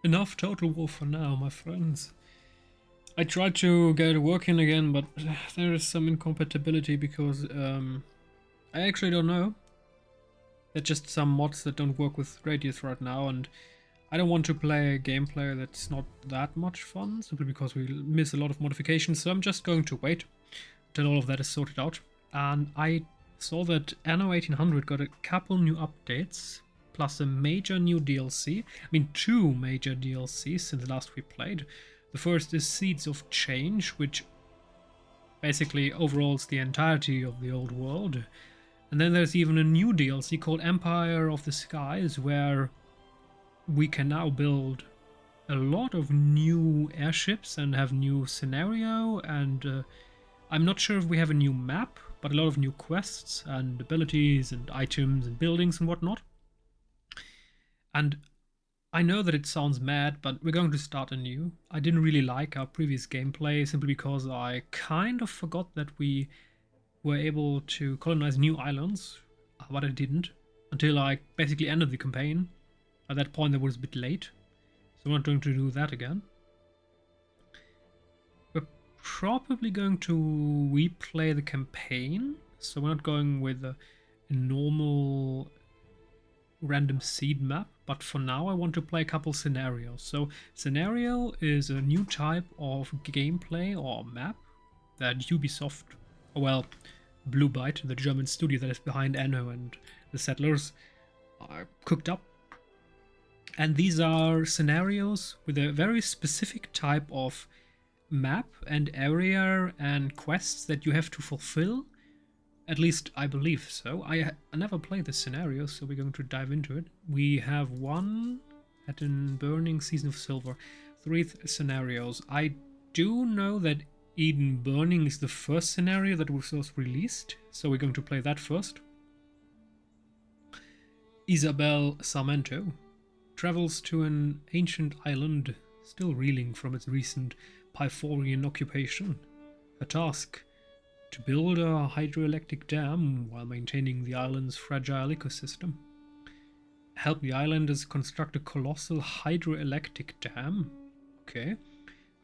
Enough Total War for now, my friends. I tried to get it working again, but there is some incompatibility because I actually don't know. There's just some mods that don't work with Radius right now, and I don't want to play a gameplay that's not that much fun, simply because we miss a lot of modifications, so I'm just going to wait till all of that is sorted out. And I saw that Anno 1800 got a couple new updates, plus a major new DLC. I mean, two major DLCs since last we played. The first is Seeds of Change, which basically overhauls the entirety of the old world. And then there's even a new DLC called Empire of the Skies, where we can now build a lot of new airships and have new scenario, and I'm not sure if we have a new map, but a lot of new quests and abilities and items and buildings and whatnot. And I know that it sounds mad, but we're going to start anew. I didn't really like our previous gameplay simply because I kind of forgot that we were able to colonize new islands, but I didn't until I basically ended the campaign. At that point, that was a bit late, so we're not going to do that again. We're probably going to replay the campaign, so we're not going with a normal random seed map, but for now I want to play a couple scenarios. So scenario is a new type of gameplay or map that Ubisoft, well, Blue Byte, the German studio that is behind Anno and the Settlers, cooked up. And these are scenarios with a very specific type of map and area and quests that you have to fulfill. At least I believe so. I never played this scenario, so we're going to dive into it. We have one at an Burning Season of Silver. 3 scenarios. I do know that Eden Burning is the first scenario that was released, so we're going to play that first. Isabel Sarmento travels to an ancient island still reeling from its recent Pyphorian occupation. Her task: to build a hydroelectric dam while maintaining the island's fragile ecosystem. Help the islanders construct a colossal hydroelectric dam. Okay.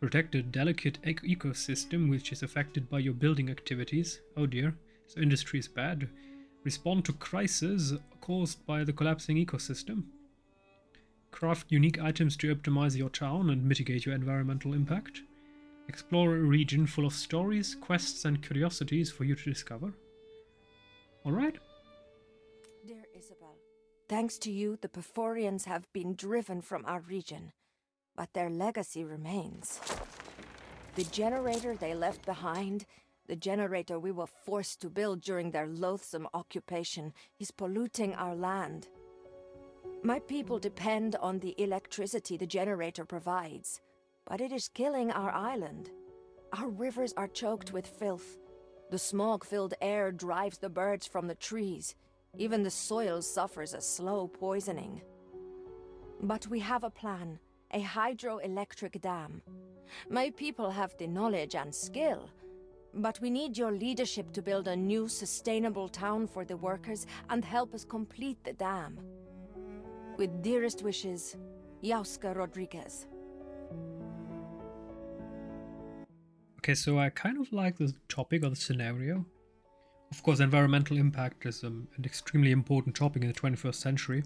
Protect a delicate ecosystem which is affected by your building activities. Oh dear, so industry is bad. Respond to crises caused by the collapsing ecosystem. Craft unique items to optimize your town and mitigate your environmental impact. Explore a region full of stories, quests, and curiosities for you to discover. Alright. Dear Isabel, thanks to you, the Pyphorians have been driven from our region, but their legacy remains. The generator they left behind, the generator we were forced to build during their loathsome occupation, is polluting our land. My people depend on the electricity the generator provides, but it is killing our island. Our rivers are choked with filth. The smog-filled air drives the birds from the trees. Even the soil suffers a slow poisoning. But we have a plan, a hydroelectric dam. My people have the knowledge and skill, but we need your leadership to build a new sustainable town for the workers and help us complete the dam. With dearest wishes, Yauska Rodriguez. Okay, so I kind of like the topic or the scenario. Of course, environmental impact is an extremely important topic in the 21st century.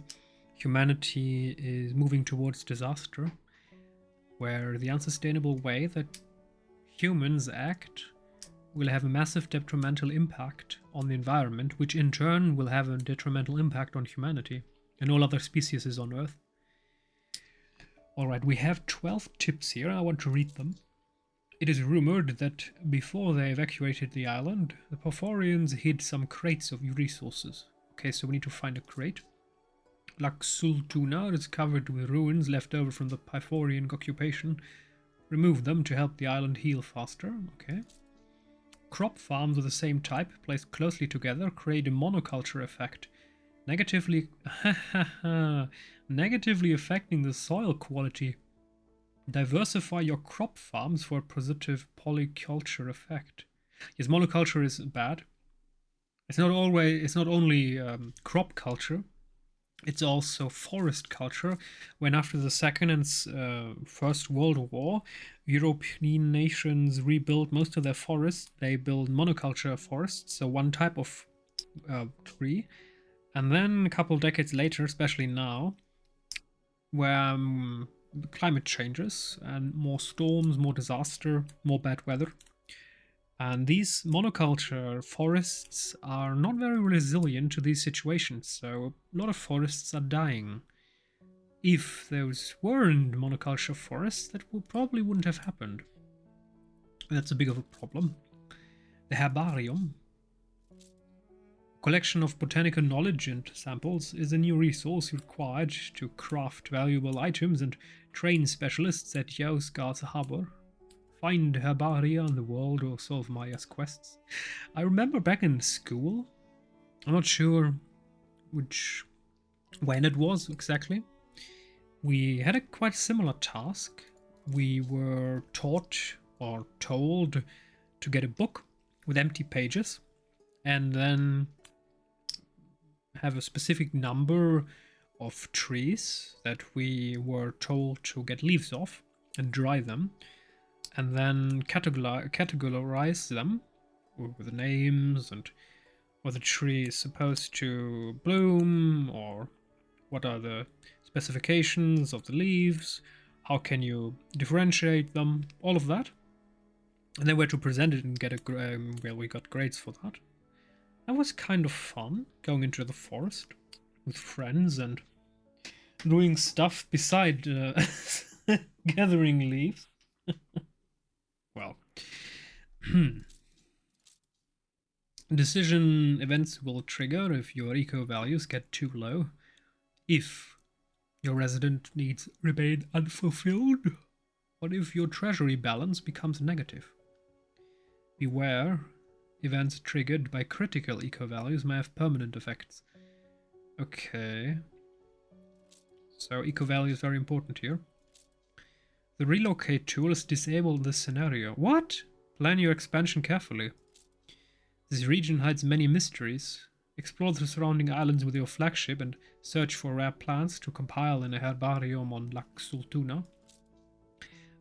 Humanity is moving towards disaster, where the unsustainable way that humans act will have a massive detrimental impact on the environment, which in turn will have a detrimental impact on humanity and all other species on Earth. Alright, we have 12 tips here. I want to read them. It is rumored that before they evacuated the island, the Pyphorians hid some crates of resources. Okay, so we need to find a crate. Laxultuna is covered with ruins left over from the Pyphorian occupation. Remove them to help the island heal faster. Okay. Crop farms of the same type, placed closely together, create a monoculture effect, negatively affecting the soil quality. Diversify your crop farms for a positive polyculture effect. Yes, monoculture is bad. It's not only crop culture. It's also forest culture, when after the Second and First World War, European nations rebuilt most of their forests. They built monoculture forests, so one type of tree. And then a couple decades later, especially now, where climate changes and more storms, more disaster, more bad weather. And these monoculture forests are not very resilient to these situations, so a lot of forests are dying. If those weren't monoculture forests, that probably wouldn't have happened. That's a big of a problem. The herbarium, collection of botanical knowledge and samples, is a new resource required to craft valuable items and train specialists at Yaosgar's harbor. Find herbaria in the world or solve Maya's quests. I remember back in school, I'm not sure when it was exactly, we had a quite similar task. We were taught or told to get a book with empty pages and then have a specific number of trees that we were told to get leaves off and dry them, and then categorize them with the names and what the tree is supposed to bloom, or what are the specifications of the leaves, how can you differentiate them, all of that. And then we had to present it and get well, we got grades for that. That was kind of fun, going into the forest with friends and doing stuff beside gathering leaves. Well, decision events will trigger if your eco values get too low, if your resident needs remain unfulfilled, or if your treasury balance becomes negative. Beware, events triggered by critical eco values may have permanent effects. Okay. So eco value is very important here. The relocate tool is disabled in this scenario. What? Plan your expansion carefully. This region hides many mysteries. Explore the surrounding islands with your flagship and search for rare plants to compile in a herbarium on Lac Sultuna.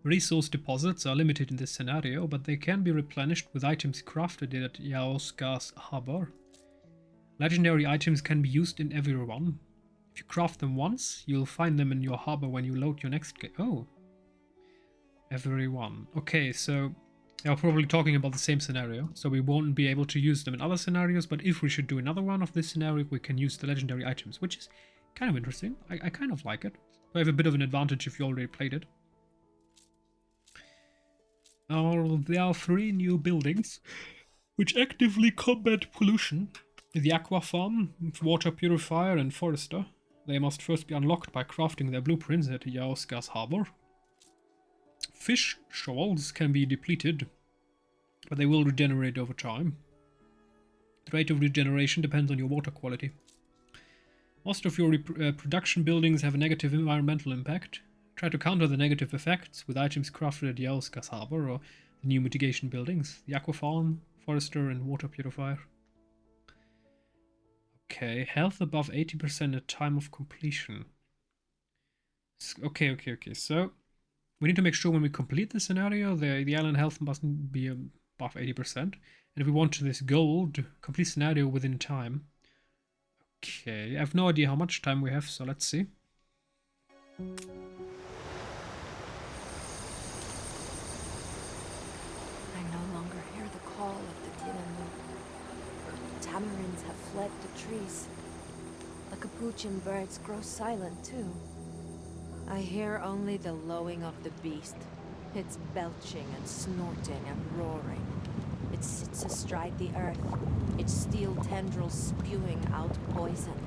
Resource deposits are limited in this scenario, but they can be replenished with items crafted at Yaosgar's harbor. Legendary items can be used in every one. If you craft them once, you'll find them in your harbor when you load your next game. Oh. Every one. Okay, so they're probably talking about the same scenario, so we won't be able to use them in other scenarios, but if we should do another one of this scenario, we can use the legendary items, which is kind of interesting. I kind of like it. I have a bit of an advantage if you already played it. There are 3 new buildings which actively combat pollution. The aqua farm, water purifier and forester. They must first be unlocked by crafting their blueprints at Yaosgar's harbor. Fish shoals can be depleted, but they will regenerate over time. The rate of regeneration depends on your water quality. Most of your production buildings have a negative environmental impact. Try to counter the negative effects with items crafted at Yaosgar's harbor or the new mitigation buildings, the aqua farm, forester and water purifier. Okay, health above 80% at time of completion. Okay, so we need to make sure when we complete the scenario, the island health mustn't be above 80%. And if we want this gold, complete scenario within time. Okay, I have no idea how much time we have, so let's see. I no longer hear the call of the Dinamu. Tamarins have fled the trees. The capuchin birds grow silent too. I hear only the lowing of the beast, its belching and snorting and roaring. It sits astride the earth, its steel tendrils spewing out poison.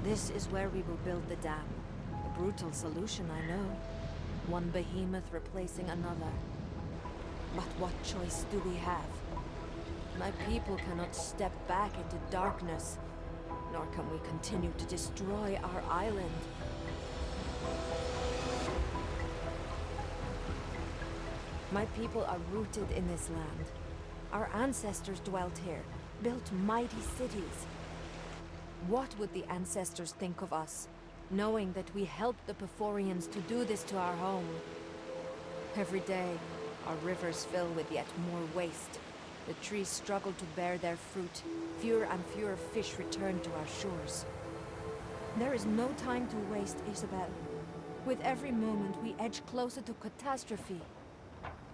This is where we will build the dam. A brutal solution, I know. One behemoth replacing another. But what choice do we have? My people cannot step back into darkness, nor can we continue to destroy our island. My people are rooted in this land. Our ancestors dwelt here, built mighty cities. What would the ancestors think of us, knowing that we helped the Perforians to do this to our home? Every day, our rivers fill with yet more waste. The trees struggle to bear their fruit. Fewer and fewer fish return to our shores. There is no time to waste, Isabel. With every moment, we edge closer to catastrophe.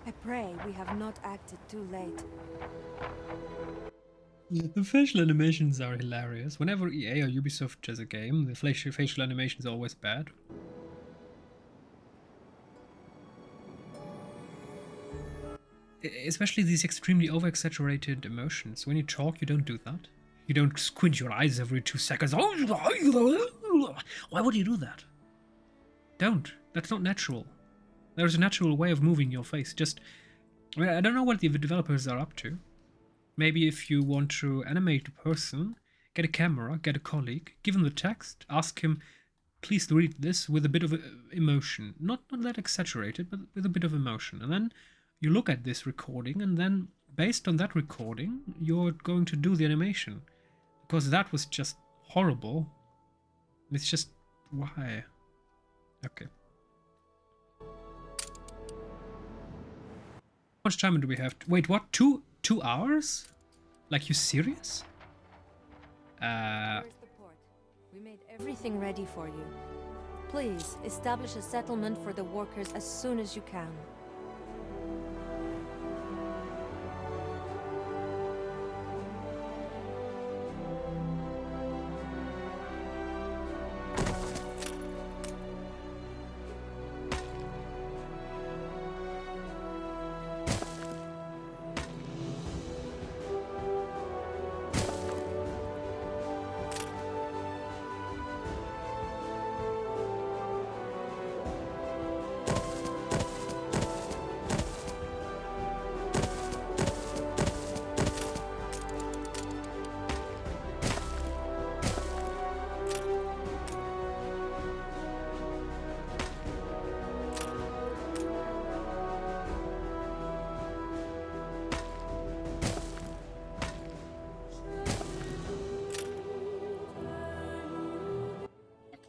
I pray we have not acted too late. Yeah, the facial animations are hilarious. Whenever EA or Ubisoft does a game, the facial animation is always bad. Especially these extremely over-exaggerated emotions. When you talk, you don't do that. You don't squint your eyes every 2 seconds. Why would you do that? Don't. That's not natural. There's a natural way of moving your face. I don't know what the developers are up to. Maybe if you want to animate a person, get a camera, get a colleague, give him the text, ask him, please read this with a bit of emotion. Not that exaggerated, but with a bit of emotion. And then you look at this recording, and then based on that recording, you're going to do the animation. Because that was just horrible. It's just, why? Okay. How much time do we have? Wait, what? 2 hours? Like, you serious? Where's the port? We made everything ready for you. Please, establish a settlement for the workers as soon as you can.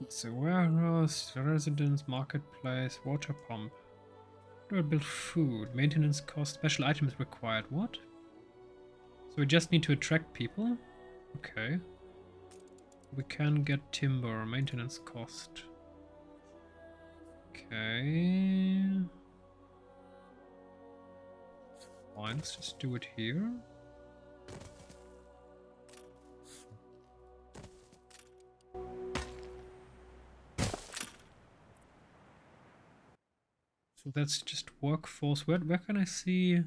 So warehouse, residence, marketplace, water pump. How do I build food? Maintenance cost, special items required. What? So we just need to attract people? Okay. We can get timber, maintenance cost. Okay. Fine, let's just do it here. So that's just workforce. Where can I see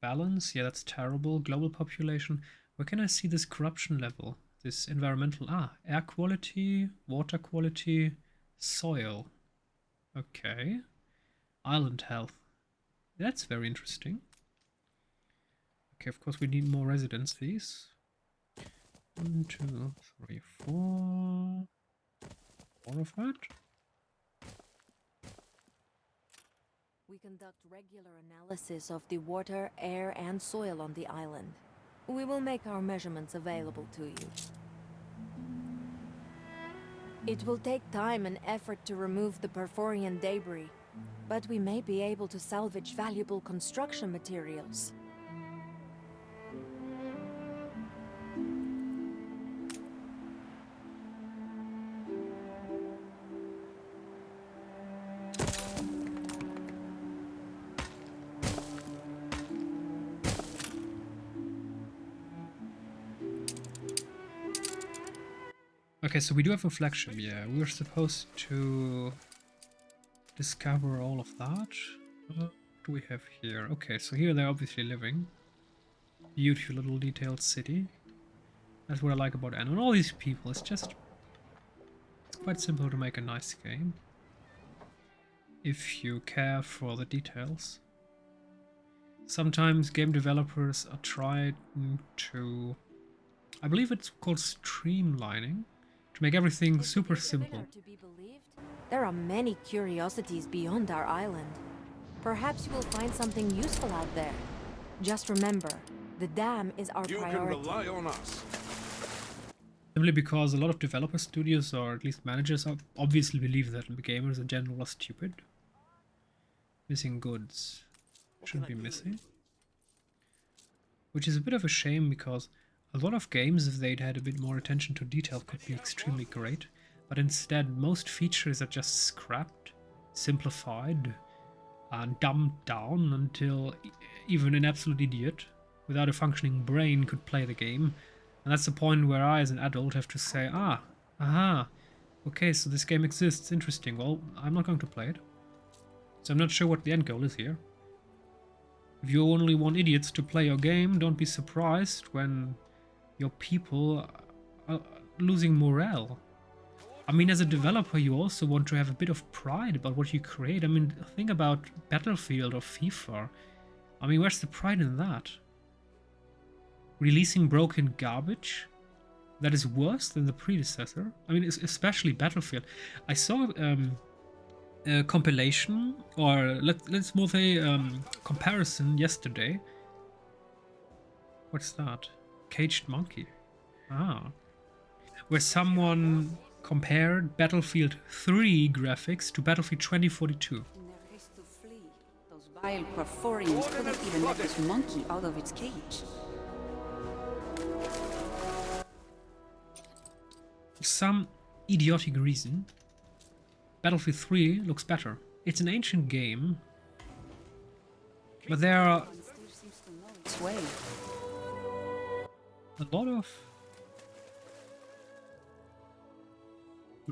balance? Yeah, that's terrible. Global population. Where can I see this corruption level? This environmental... air quality, water quality, soil. Okay. Island health. That's very interesting. Okay, of course we need more residencies. 1, 2, 3, 4. 4 of that. We conduct regular analysis of the water, air, and soil on the island. We will make our measurements available to you. It will take time and effort to remove the Perforian debris, but we may be able to salvage valuable construction materials. Okay, so we do have a flagship, yeah. We were supposed to discover all of that. What do we have here? Okay, so here they're obviously living. Beautiful little detailed city. That's what I like about Anno. And all these people, it's quite simple to make a nice game. If you care for the details. Sometimes game developers are trying to... I believe it's called streamlining. To make everything super simple. There are many curiosities beyond our island. Perhaps you will find something useful out there. Just remember, the dam is our priority. You can rely on us. Simply because a lot of developer studios, or at least managers, obviously believe that gamers in general are stupid. Missing goods. Shouldn't be missing. Which is a bit of a shame, because a lot of games, if they'd had a bit more attention to detail, could be extremely great. But instead, most features are just scrapped, simplified, and dumbed down until even an absolute idiot without a functioning brain could play the game. And that's the point where I, as an adult, have to say, aha, okay, so this game exists, interesting. Well, I'm not going to play it. So I'm not sure what the end goal is here. If you only want idiots to play your game, don't be surprised when your people are losing morale. I mean, as a developer, you also want to have a bit of pride about what you create. I mean, think about Battlefield or FIFA. I mean, where's the pride in that? Releasing broken garbage that is worse than the predecessor? I mean, especially Battlefield. I saw a compilation, or let's more say comparison yesterday. What's that? Caged Monkey. Ah. Where someone compared Battlefield 3 graphics to Battlefield 2042. In their haste to flee, those vile Porphorians couldn't even let this monkey out of its cage. For some idiotic reason, Battlefield 3 looks better. It's an ancient game, but there are a lot of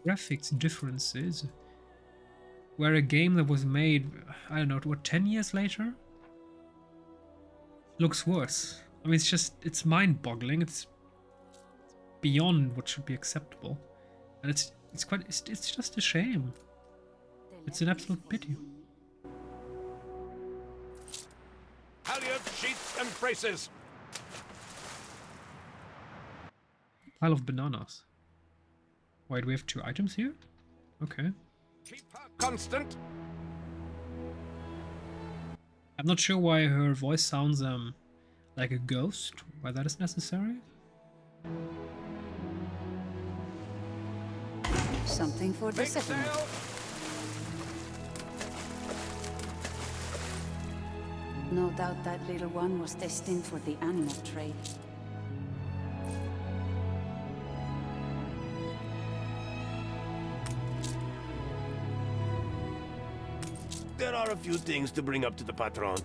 graphics differences, where a game that was made, I don't know, what, 10 years later looks worse. I mean, it's mind-boggling. It's beyond what should be acceptable, and it's just a shame. It's an absolute pity. Halyard, sheets, and braces. Pile of bananas. Wait, we have 2 items here? Okay. Keep her constant. I'm not sure why her voice sounds like a ghost, why that is necessary. Something for the settlement. No doubt that little one was destined for the animal trade. There are a few things to bring up to the patron.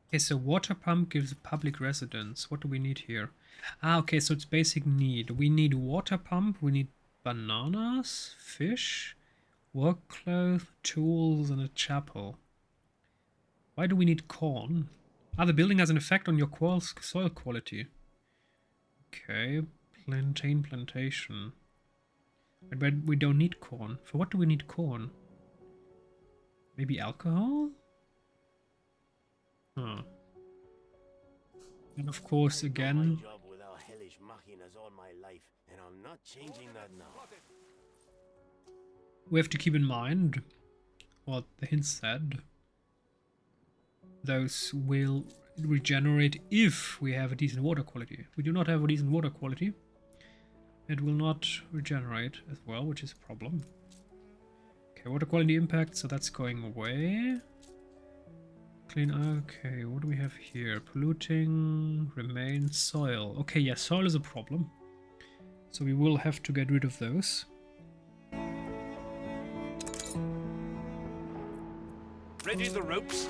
Okay, so water pump gives public residence. What do we need here? Ah, okay, so it's basic need. We need water pump, we need bananas, fish, work clothes, tools, and a chapel. Why do we need corn? Ah, the building has an effect on your soil quality. Okay, plantation. But we don't need corn. For what do we need corn? Maybe alcohol? Huh. And of course, again, we have to keep in mind what the hint said. Those will regenerate if we have a decent water quality. If we do not have a decent water quality, it will not regenerate as well, which is a problem. Okay, water quality impact, so that's going away. Clean, okay, what do we have here? Polluting, remain, soil. Okay, yeah, soil is a problem. So we will have to get rid of those. Ready the ropes?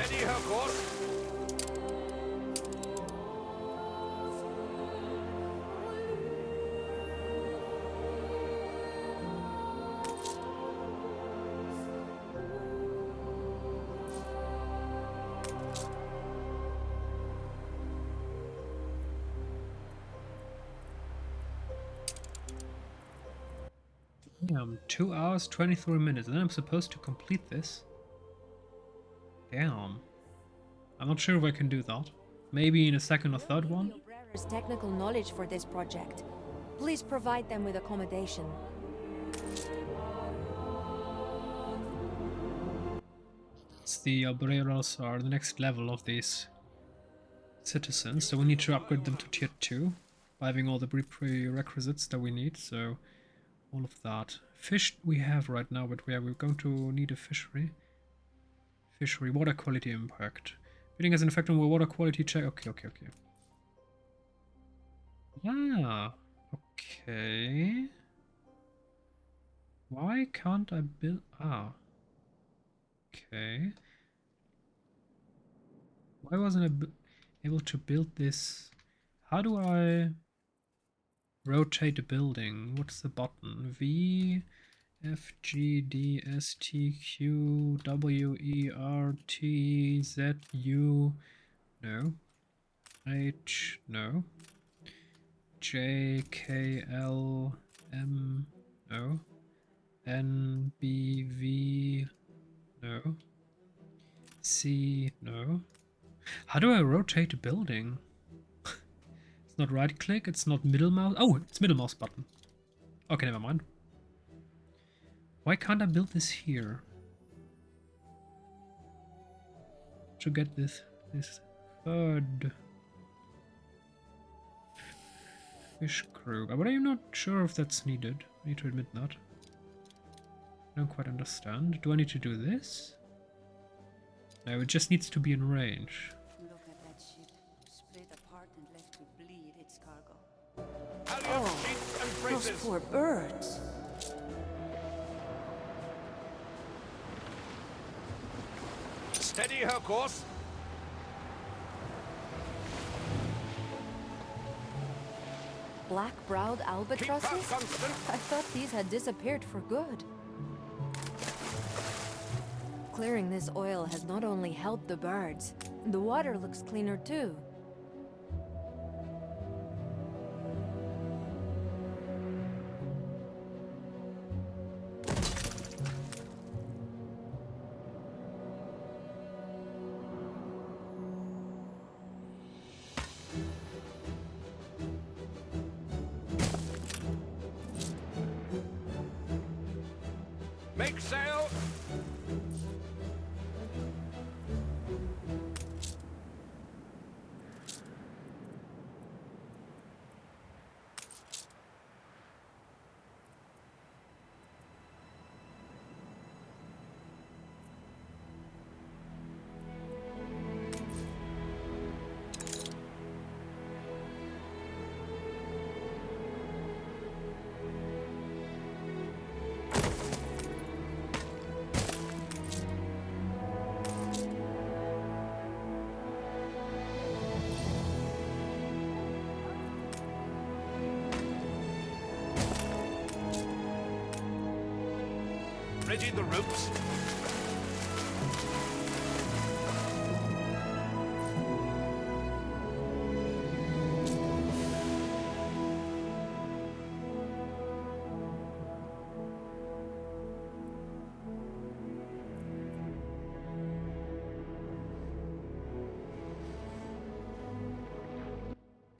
Steady her course. Damn, 2 hours, 23 minutes, and then I'm supposed to complete this. Damn. I'm not sure if I can do that. Maybe in a second or third one? Obrera's technical knowledge for this project. Please provide them with accommodation. The Obreros are the next level of these citizens, so we need to upgrade them to tier 2 by having all the prerequisites that we need, so all of that. Fish we have right now, but we're going to need a fishery. Fishery, water quality impact. Bidding has an effect on water quality check. Okay. Ah, okay. Why can't I build... Ah. Okay. Why wasn't I able to build this? How do I rotate a building? What's the button? V, F, G, D, S, T, Q, W, E, R, T, Z, U. No. H, no. J, K, L, M, no. N, B, V, no. C, no. How do I rotate a building? It's not right click, it's not middle mouse. Oh, it's middle mouse button. Okay, never mind. Why can't I build this here? To get this third fish crew. But I'm not sure if that's needed. I need to admit that. I don't quite understand. Do I need to do this? No, it just needs to be in range. Look at that ship, split apart and left to bleed its cargo. Allied fleets and Those traces. poor birds. Steady her course. Black-browed albatrosses? Keep that constant. I thought these had disappeared for good. Clearing this oil has not only helped the birds, the water looks cleaner too. Make sail. Ready the ropes.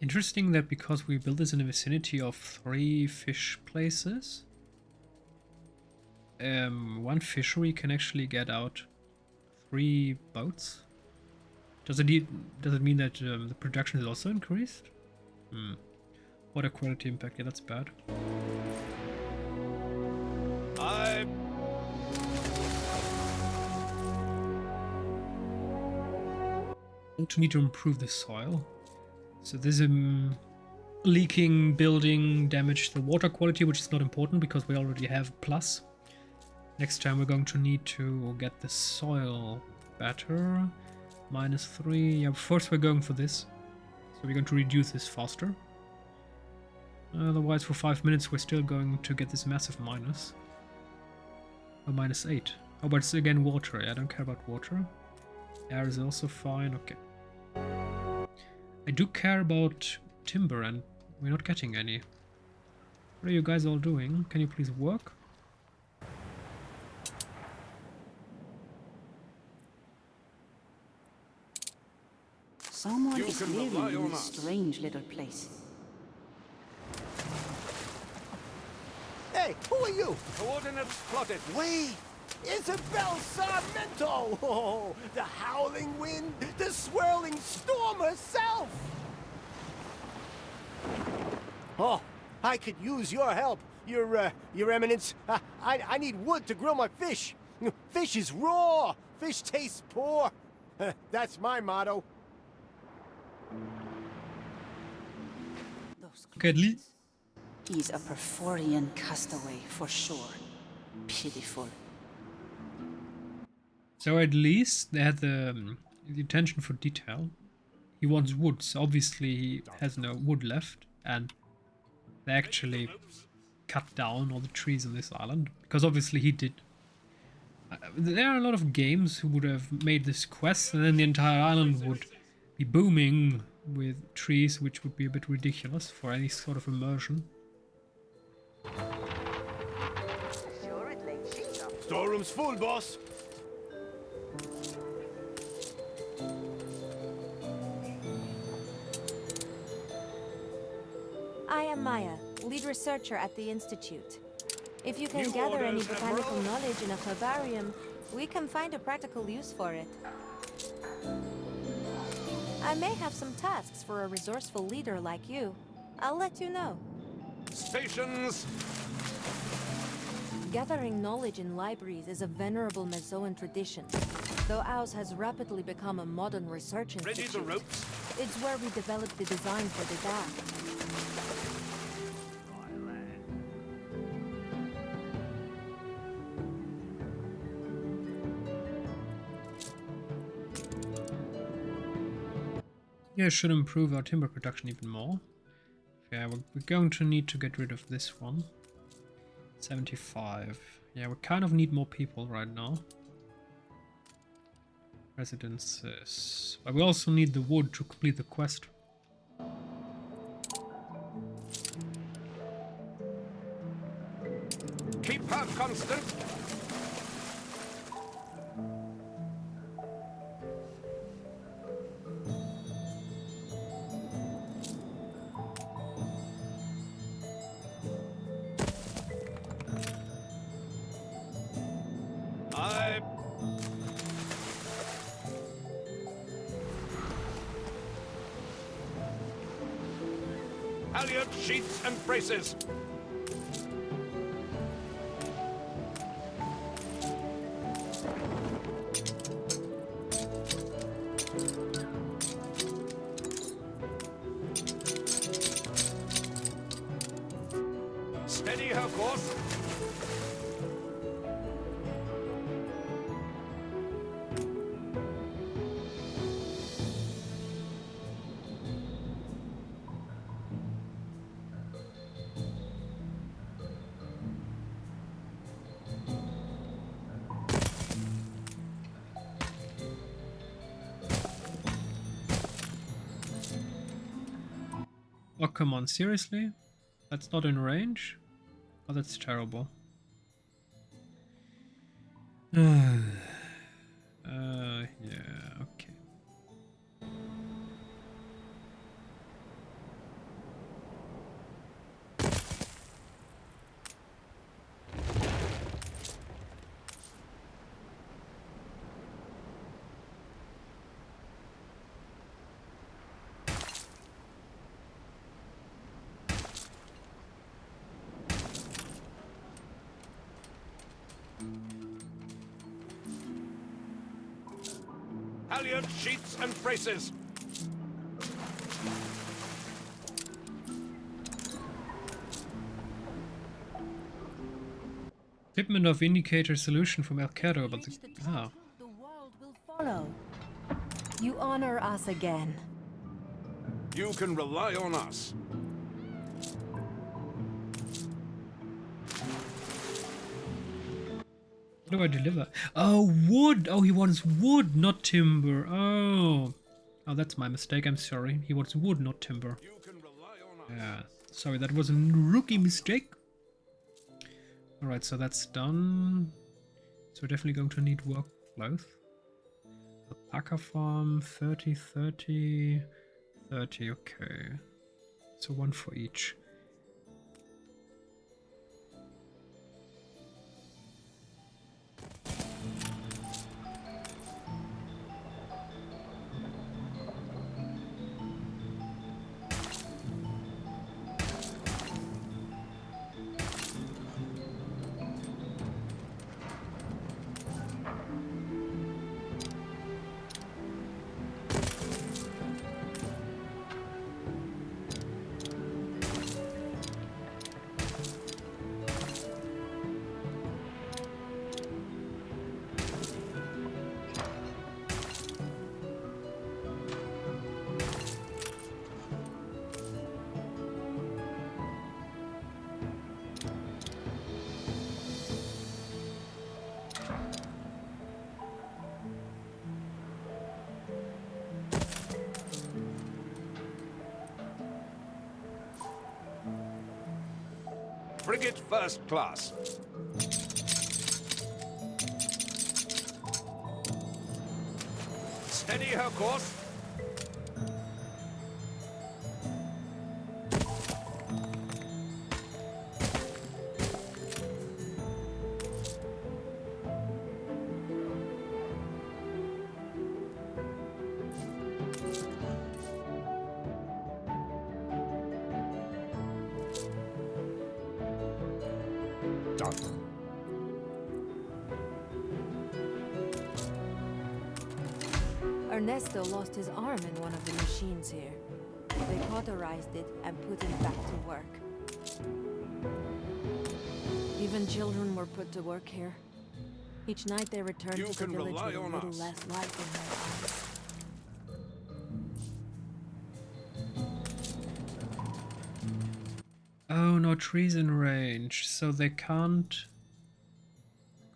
Interesting that because we built this in the vicinity of 3 fish places, one fishery can actually get out 3 boats. Does it mean that the production is also increased? Water quality impact, yeah, that's bad. I Also need to improve the soil. So this leaking building damaged the water quality, which is not important because we already have plus. Next time we're going to need to get the soil better. -3. Yeah, first we're going for this. So we're going to reduce this faster. Otherwise, for 5 minutes, we're still going to get this massive minus. Oh, -8. Oh, but it's again water. I don't care about water. Air is also fine. Okay. I do care about timber, and we're not getting any. What are you guys all doing? Can you please work? Someone is living in this strange little place. Hey, who are you? Coordinates plotted. Wait! Isabel Sarmento! Oh, the howling wind, the swirling storm herself! Oh, I could use your help, Your Eminence. I need wood to grill my fish. Fish is raw. Fish tastes poor. That's my motto. Kedli. He's a Perforian castaway for sure. Pitiful. So at least they had the attention for detail. He wants wood, so obviously he has no wood left, and they actually cut down all the trees on this island, because obviously he did. There are a lot of games who would have made this quest, and then the entire island would be booming with trees, which would be a bit ridiculous for any sort of immersion. Storeroom's full, boss. I am Maya, lead researcher at the Institute. If you can gather any botanical knowledge in a herbarium, we can find a practical use for it. I may have some tasks for a resourceful leader like you. I'll let you know. Stations! Gathering knowledge in libraries is a venerable Mezoan tradition, though ours has rapidly become a modern research institute. Ready the ropes? It's where we developed the design for the DAG. Yeah, should improve our timber production even more. Yeah, we're going to need to get rid of this one. 75. Yeah, we kind of need more people right now. Residences. But we also need the wood to complete the quest. Keep her constant. Halyard, sheets, and braces. Steady her course. Oh, come on, seriously? That's not in range? Oh, that's terrible. Yeah, okay. Halyard, sheets, and braces. Shipment of indicator solution from El Cairo, but the... Ah. The world will follow. You honor us again. You can rely on us. What do I deliver? Oh, wood! Oh, he wants wood, not timber. Oh. Oh, that's my mistake. I'm sorry. He wants wood, not timber. You can rely on us. Yeah. Sorry, that was a rookie mistake. Alright, so that's done. So we're definitely going to need work clothes. Alpaca farm, 30, 30, 30, okay. So one for each. Frigate first class. Steady her course. Done. Ernesto lost his arm in one of the machines here. They cauterized it and put him back to work. Even children were put to work here. Each night they returned You to the can village rely with a on little us. less light in their eyes. Oh, no trees in range, so they can't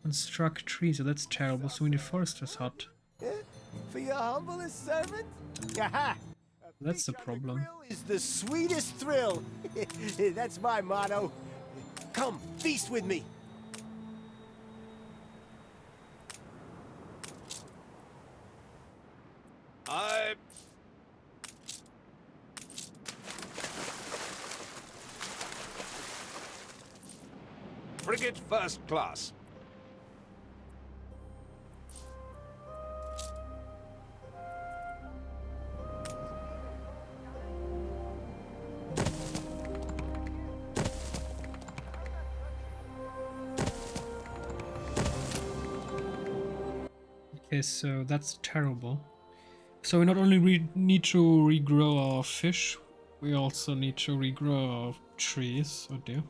construct trees. So that's terrible. So we need a forester's hut. For your humblest servant? Aha! That's the Fish on problem. grill is the sweetest thrill. That's my motto. Come, feast with me. I... Frigate first class. Okay, so that's terrible. So we not only need to regrow our fish, we also need to regrow our trees. Oh dear.